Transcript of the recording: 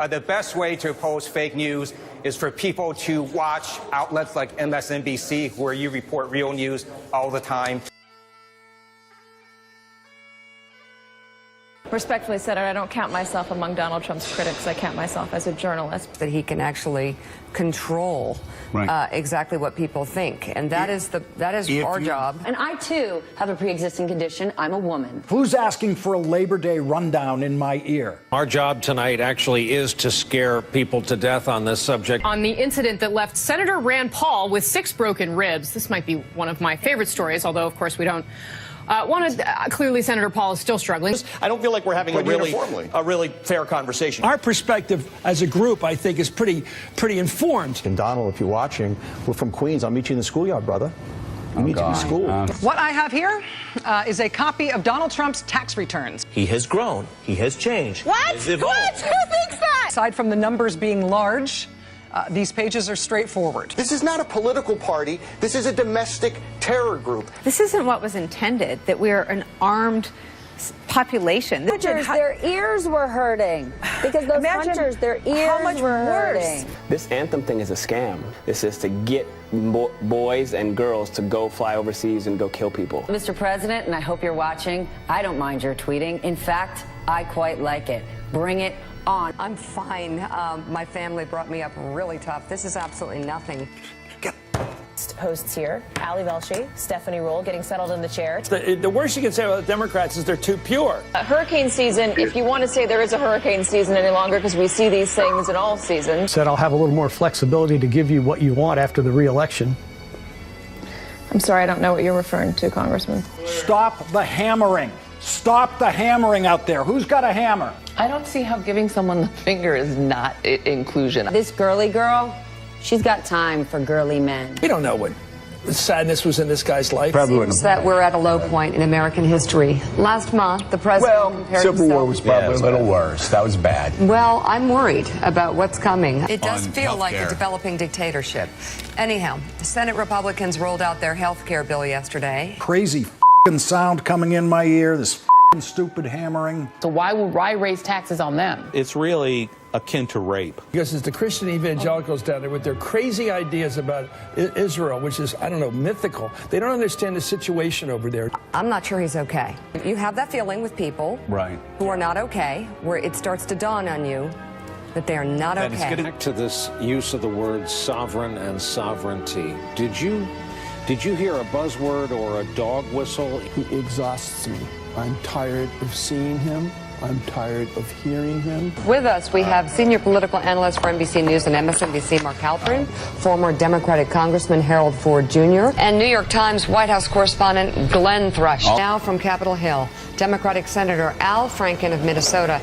The best way to oppose fake news is for people to watch outlets like MSNBC, where you report real news all the time. Respectfully, Senator, I don't count myself among Donald Trump's critics. I count myself as a journalist. That he can actually control exactly what people think, and that is our job. And I too have a pre-existing condition. I'm a woman. Who's asking for a Labor Day rundown in my ear? Our job tonight actually is to scare people to death on this subject. On the incident that left Senator Rand Paul with 6 broken ribs. This might be one of my favorite stories, although of course we don't. Clearly, Senator Paul is still struggling. I don't feel like we're having a really fair conversation. Our perspective as a group, I think, is pretty informed. And Donald, if you're watching, we're from Queens. I'll meet you in the schoolyard, brother. You need to be schooled. What I have here is a copy of Donald Trump's tax returns. He has grown. He has changed. What? What? Who thinks that? Aside from the numbers being large, these pages are straightforward. This is not a political party. This is a domestic terror group. This isn't what was intended, that we're an armed population. Their ears were hurting because those punchers, their ears were hurting. This anthem thing is a scam. This is to get boys and girls to go fly overseas and go kill people. Mr. President, and I hope you're watching, I don't mind your tweeting. In fact, I quite like it. Bring it on. I'm fine. My family brought me up really tough. This is absolutely nothing. Hosts here, Ali Velshi, Stephanie Ruhle getting settled in the chair. The worst you can say about the Democrats is they're too pure. Hurricane season, if you want to say there is a hurricane season any longer, because we see these things in all seasons. Said I'll have a little more flexibility to give you what you want after the re-election. I'm sorry, I don't know what you're referring to, Congressman. Stop the hammering. Stop the hammering out there. Who's got a hammer? I don't see how giving someone the finger is not inclusion. This girly girl, she's got time for girly men. We don't know what sadness was in this guy's life. It seems that we're at a low point in American history. Last month, the president compared Civil War was probably a little worse. That was bad. Well, I'm worried about what's coming. It does feel like a developing dictatorship. Anyhow, Senate Republicans rolled out their health care bill yesterday. Crazy sound coming in my ear, this stupid hammering. So why raise taxes on them? It's really akin to rape. Because it's the Christian evangelicals down there with their crazy ideas about Israel, which is, I don't know, mythical. They don't understand the situation over there. I'm not sure he's okay. You have that feeling with people who are not okay, where it starts to dawn on you that they are not okay. And it's getting back to this use of the words sovereign and sovereignty. Did you hear a buzzword or a dog whistle? He exhausts me. I'm tired of seeing him. I'm tired of hearing him. With us, we have senior political analyst for NBC News and MSNBC, Mark Halperin, former Democratic Congressman Harold Ford Jr., and New York Times White House correspondent Glenn Thrush. Now from Capitol Hill, Democratic Senator Al Franken of Minnesota.